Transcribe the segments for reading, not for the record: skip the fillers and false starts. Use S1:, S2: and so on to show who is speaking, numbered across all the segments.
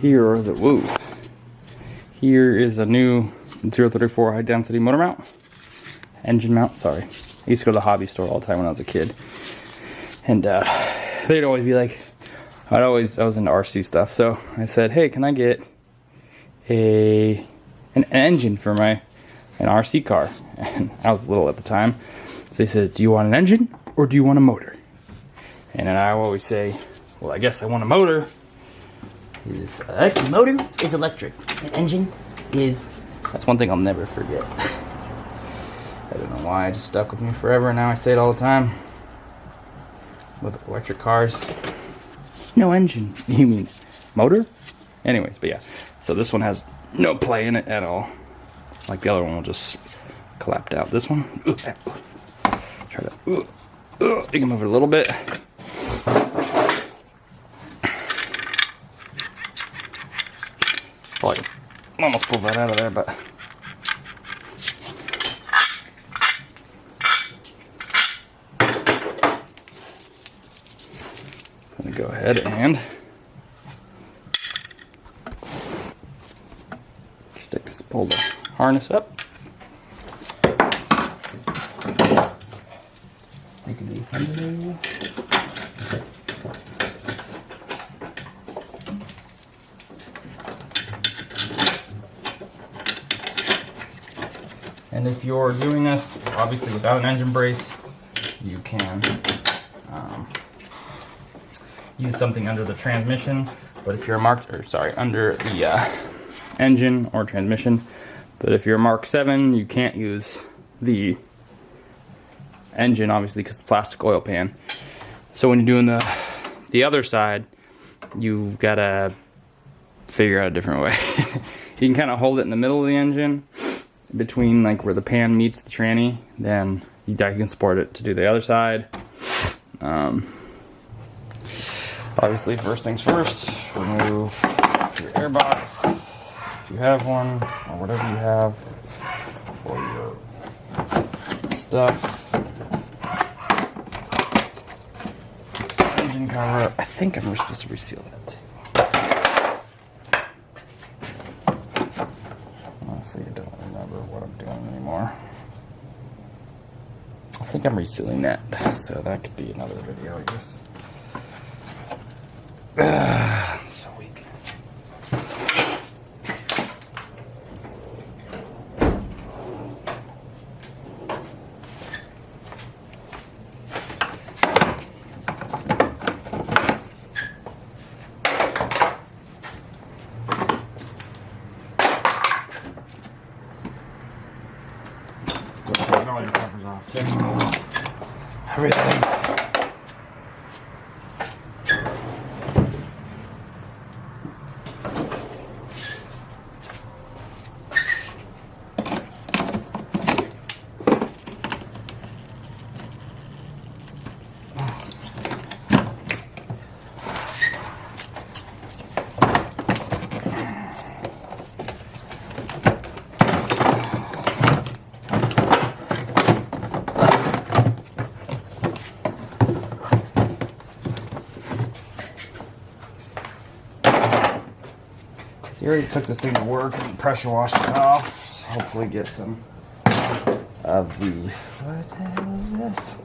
S1: here are the, woo. Here is a new 034 high density motor mount. Engine mount, sorry. I used to go to the hobby store all the time when I was a kid. And they'd always be like, I was into RC stuff. So I said, hey, can I get an engine for an RC car? And I was little at the time. So he says, do you want an engine or do you want a motor? And then I always say, well, I guess I want a motor.
S2: The motor is electric. The engine is...
S1: That's one thing I'll never forget. I don't know why, it just stuck with me forever, and now I say it all the time. With electric cars. No engine. You mean motor? Anyways, but yeah. So this one has no play in it at all. Like the other one will just clapped out. This one, try to, you can move it a little bit. Probably almost pulled that out of there, but I'm gonna go ahead and pull the harness up. Stick the assembly. And if you're doing this, obviously without an engine brace, you can use something under the transmission. But if you're under the engine or transmission. But if you're a Mark 7, you can't use the engine, obviously, because it's plastic oil pan. So when you're doing the other side, you gotta figure out a different way. You can kind of hold it in the middle of the engine, between like where the pan meets the tranny. Then you can support it to do the other side. Obviously, first things first, remove your airbox. If you have one, or whatever you have for your stuff. Engine cover, I think I'm supposed to reseal that. Honestly, I don't remember what I'm doing anymore. I think I'm resealing that, so that could be another video, I guess. So weak. All your covers off too. Everything. He already took this thing to work and pressure washed it off. Hopefully get some of the, what the hell is this?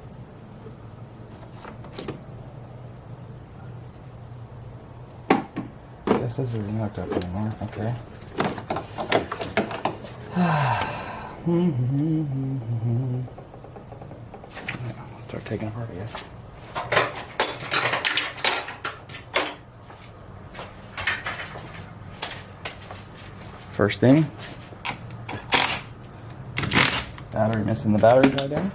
S1: I guess this isn't hooked up anymore. Okay. Let's start taking apart, I guess. First thing, battery, missing the battery tie down.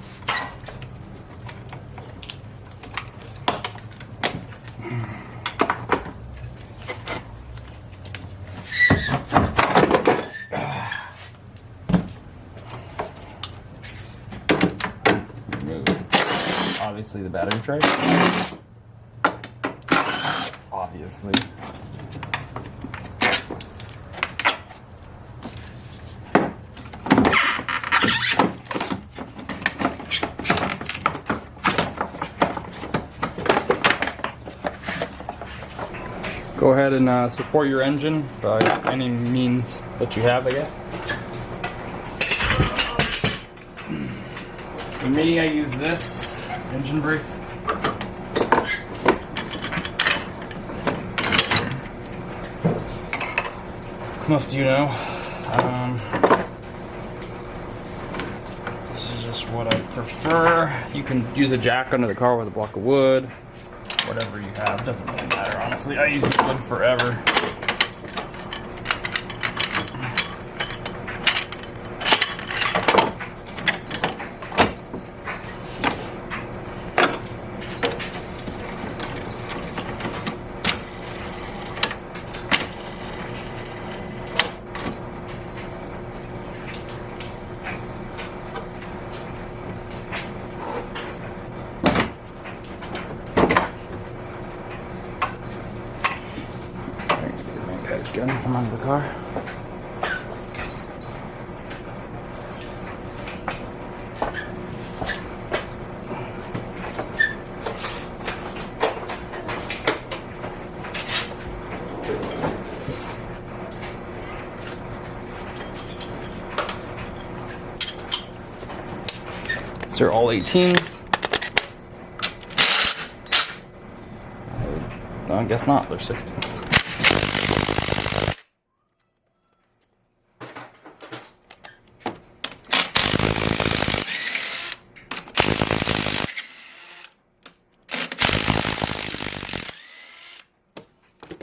S1: Remove, obviously, the battery tray. Obviously. Go Go ahead and support your engine by any means that you have, I guess. For me, I use this engine brace. As most of you know, this is just what I prefer. You can use a jack under the car with a block of wood, whatever you have, doesn't really matter, honestly. I use wood forever. Gun from under the car. These are all 18s. I guess not, they're 16s.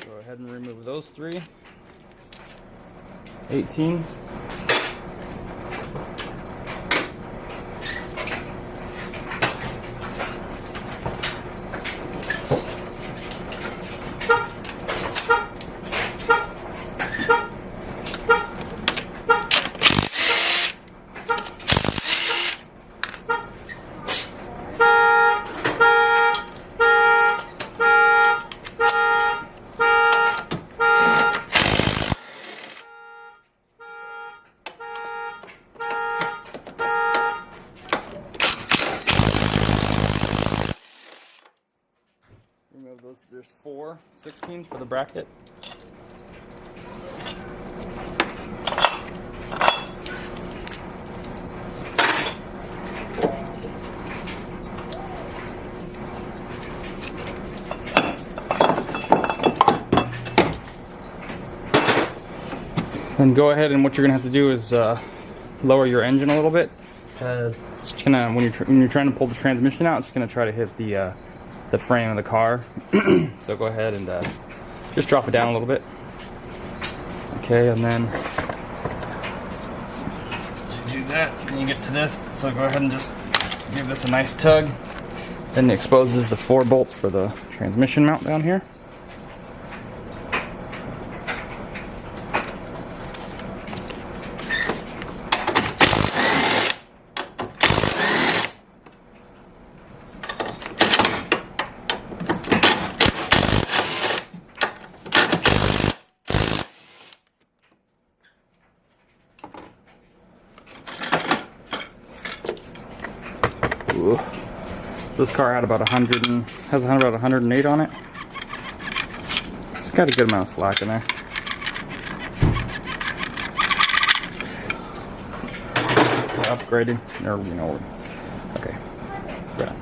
S1: Go ahead and remove those 3 18s. Remove those. There's 4 16s for the bracket. Then go ahead, and what you're gonna have to do is lower your engine a little bit, because it's gonna, when you're trying to pull the transmission out, it's gonna try to hit the frame of the car. So go ahead and just drop it down a little bit. Okay, and then to do that, when you get to this, so go ahead and just give this a nice tug. Then it exposes the 4 bolts for the transmission mount down here. Ooh. This car had about 100 and has about 108 on it. It's got a good amount of slack in there. Upgraded, or you know, okay. Yeah.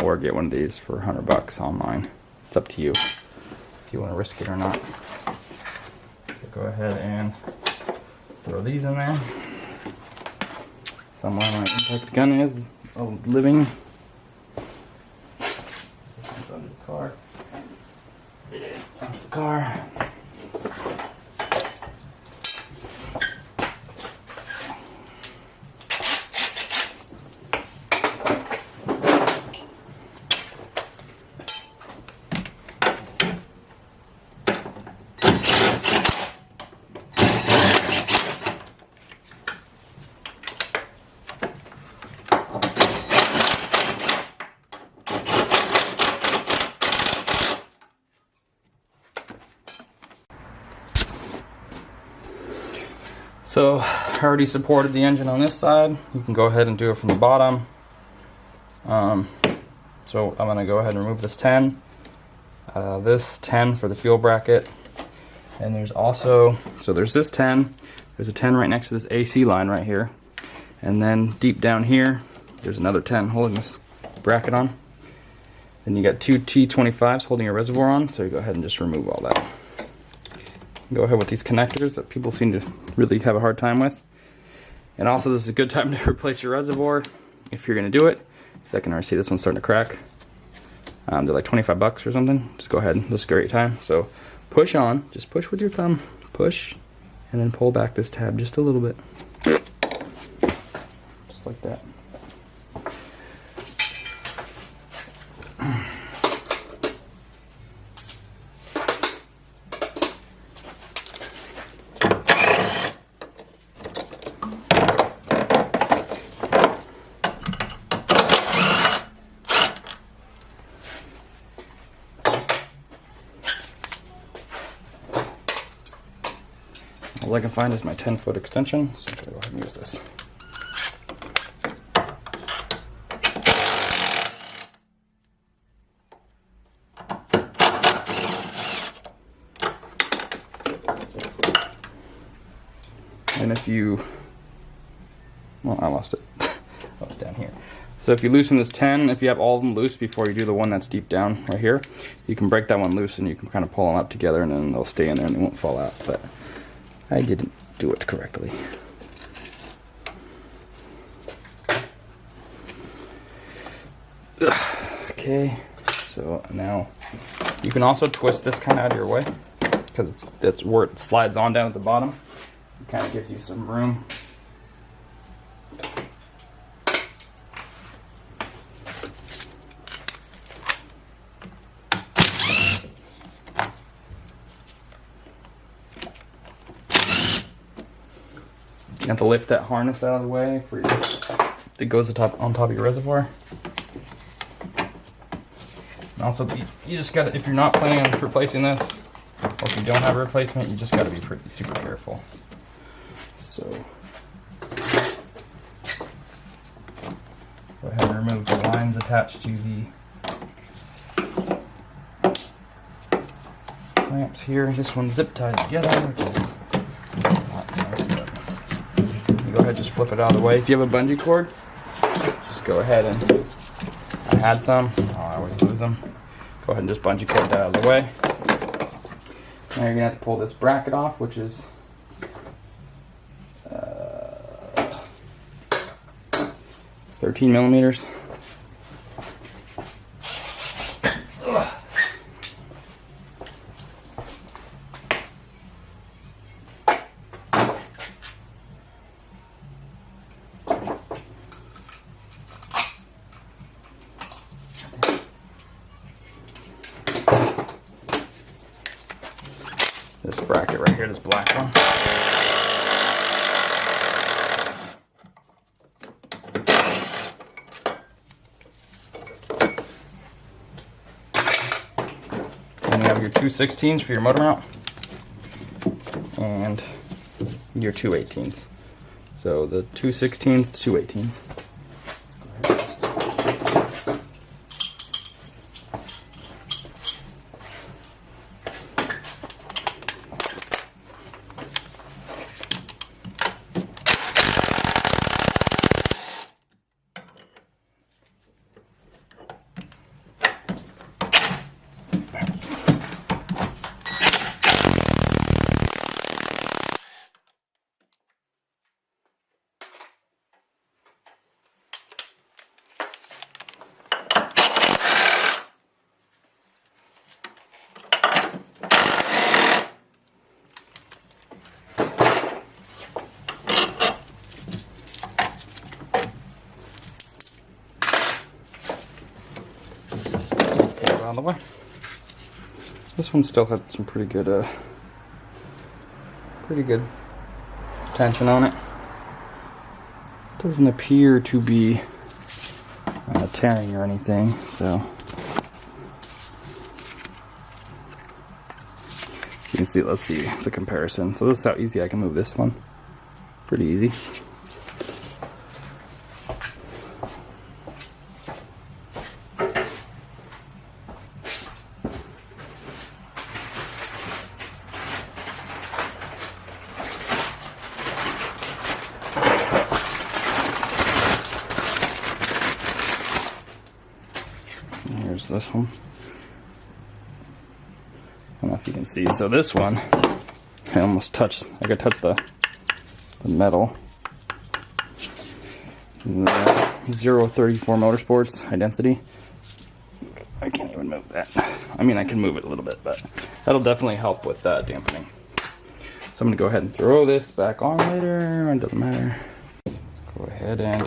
S1: Or get one of these for $100 online. It's up to you if you want to risk it or not. So go ahead and throw these in there. Somewhere my impact gun is living. It's under the car. Under the car. So I already supported the engine on this side. You can go ahead and do it from the bottom. So I'm gonna go ahead and remove this 10, this 10 for the fuel bracket, and there's also, so there's this 10, there's a 10 right next to this AC line right here, and then deep down here, there's another 10 holding this bracket on. Then you got two T25s holding a reservoir on, so you go ahead and just remove all that. Go ahead with these connectors that people seem to really have a hard time with. And also, this is a good time to replace your reservoir if you're going to do it. I can already see this one's starting to crack. They're like 25 bucks or something. Just go ahead. This is a great time. So push on. Just push with your thumb. Push. And then pull back this tab just a little bit. Just like that. All I can find is my 10-foot extension, so I'm going to go ahead and use this. And if you, well, I lost it. Oh, it's down here. So if you loosen this 10, if you have all of them loose before you do the one that's deep down right here, you can break that one loose and you can kind of pull them up together and then they'll stay in there and they won't fall out. But I didn't do it correctly. Okay, so now you can also twist this kind of out of your way because that's where it slides on down at the bottom. It kind of gives you some room. You have to lift that harness out of the way for that goes on top of your reservoir. And also, you just gotta, if you're not planning on replacing this, or if you don't have a replacement, you just gotta be super careful. So, go ahead and remove the lines attached to the clamps here. This one's zip tied together, which is not nice, but you go ahead and just flip it out of the way. If you have a bungee cord, just go ahead and, I had some, I always lose them. Go ahead and just bungee cord that out of the way. Now you're gonna have to pull this bracket off, which is 13 millimeters. This bracket right here, this black one. Then you have your 2/16s for your motor mount and your 2/18s. So the 2/16s, 2/18s. Out of the way. This one still had some pretty good tension on it. Doesn't appear to be tearing or anything, so you can see. Let's see the comparison. So this is how easy I can move this one. Pretty easy. And here's this one. I don't know if you can see. So this one, I almost touched, I could touch the metal. 034 Motorsports high density. I can't even move that. I mean, I can move it a little bit, but that'll definitely help with dampening. So I'm gonna go ahead and throw this back on later. It doesn't matter. Go ahead and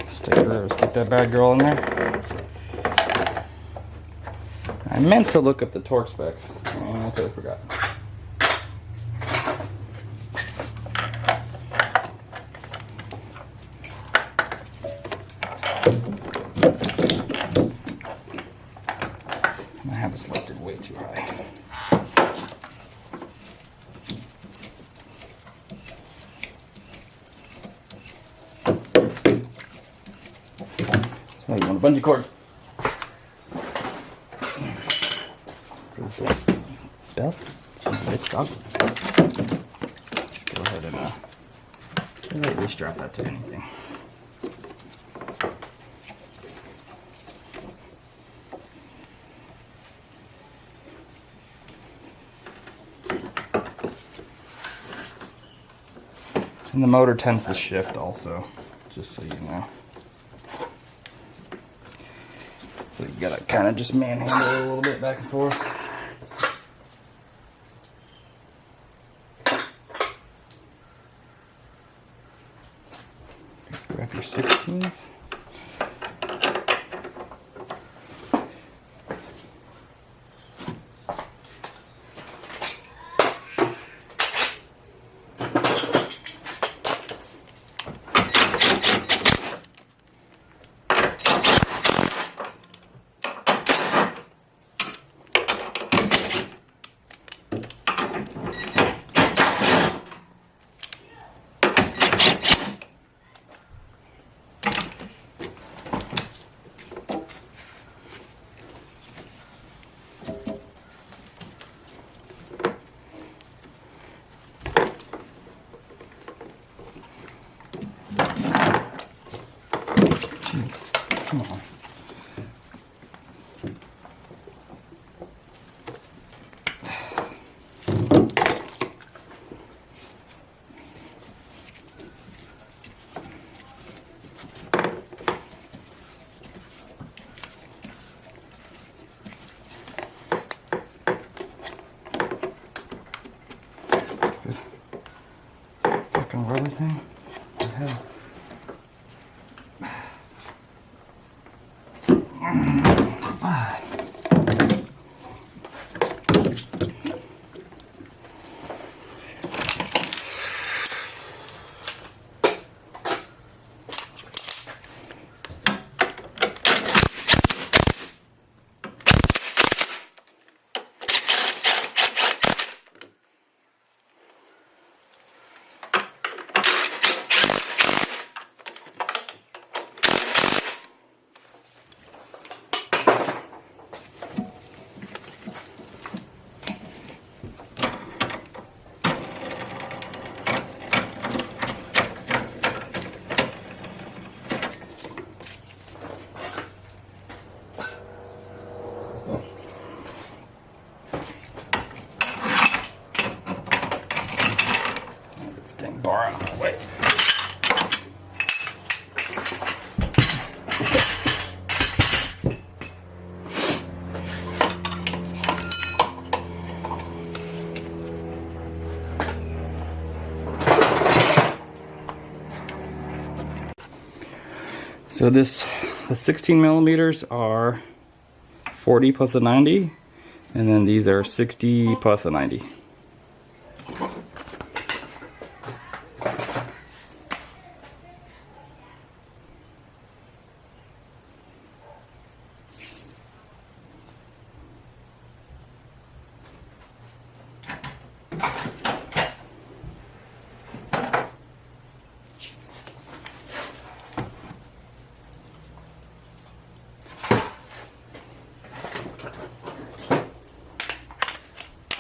S1: stick that bad girl in there. I meant to look up the torque specs. I totally forgot. I have this lifted way too high. So you want a bungee cord. Belt? Bitch dog. Let's go ahead and lightly strap that to anything. And the motor tends to shift also, just so you know. So you gotta kind of just manhandle it a little bit back and forth. Grab your 16s. Come on. Stupid. Fucking rubber thing. What the hell? Bar out of the way. So the 16 millimeters are 40 plus a 90, and then these are 60 plus a 90.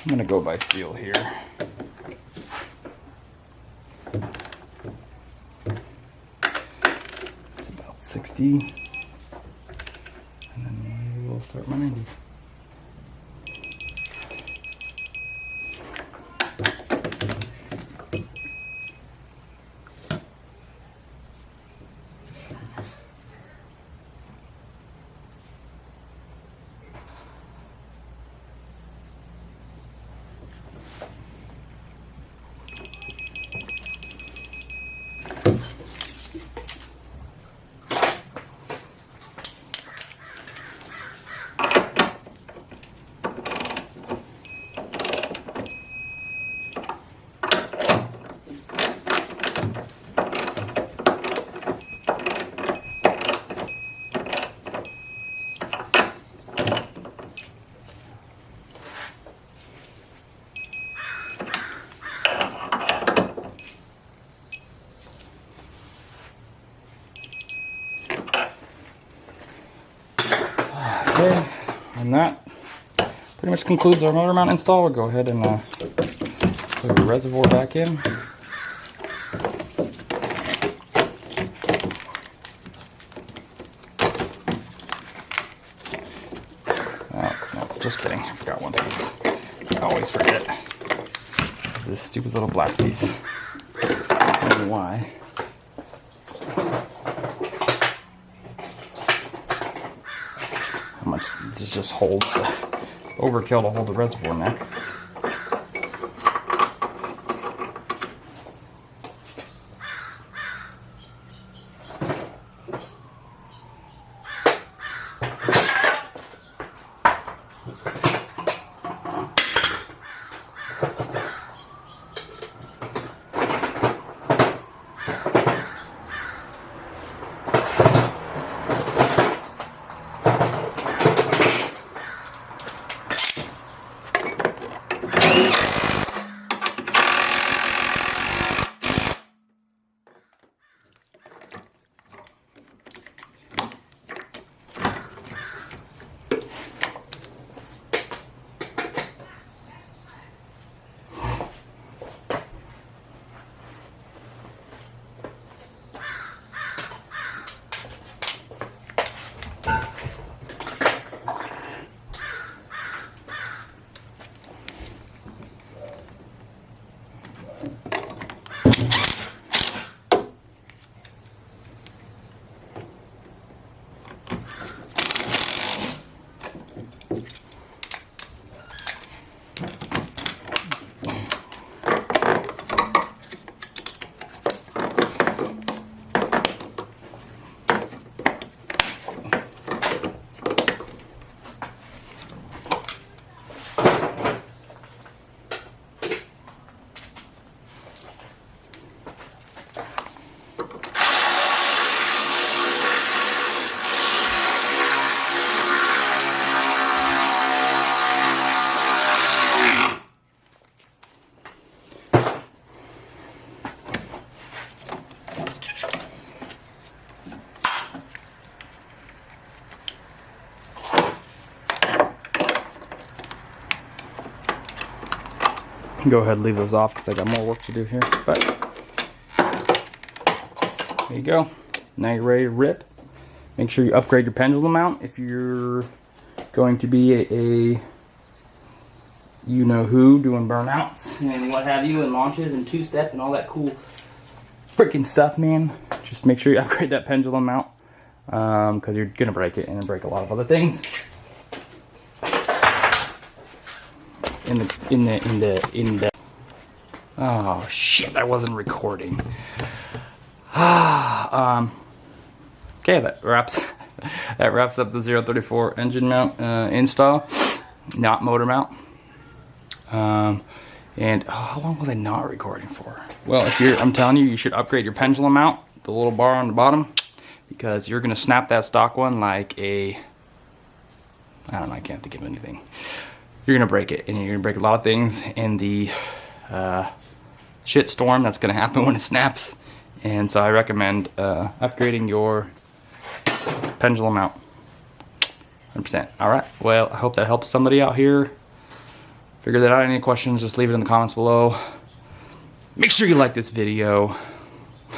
S1: I'm gonna go by feel here. It's about 60. And then we'll start my 90. Okay, and that pretty much concludes our motor mount install. We'll go ahead and put the reservoir back in. Oh, no, just kidding. I forgot one piece. I always forget. This stupid little black piece. I don't know why. How much this just holds the overkill to hold the reservoir neck. Go ahead and leave those off because I got more work to do here. But there you go. Now you're ready to rip. Make sure you upgrade your pendulum mount if you're going to be a you know who doing burnouts and what have you, and launches and two-step and all that cool freaking stuff, man. Just make sure you upgrade that pendulum mount because you're gonna break it and break a lot of other things. In the oh shit, I wasn't recording. Okay, that wraps up the 034 engine mount install, not motor mount. And how long was I not recording for? Well, I'm telling you, you should upgrade your pendulum mount, the little bar on the bottom, because you're gonna snap that stock one like I don't know, I can't think of anything. You're gonna break it, and you're gonna break a lot of things in the shit storm that's gonna happen when it snaps. And so I recommend upgrading your pendulum mount 100%. Alright, well, I hope that helps somebody out here figure that out. Any questions, just leave it in the comments below. Make sure you like this video.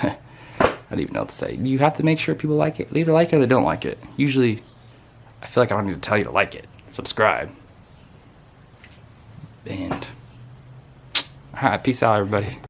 S1: I don't even know what to say. You have to make sure people like it. Leave a like or they don't like it. Usually I feel like I don't need to tell you to like it. Subscribe. And, alright, peace out, everybody.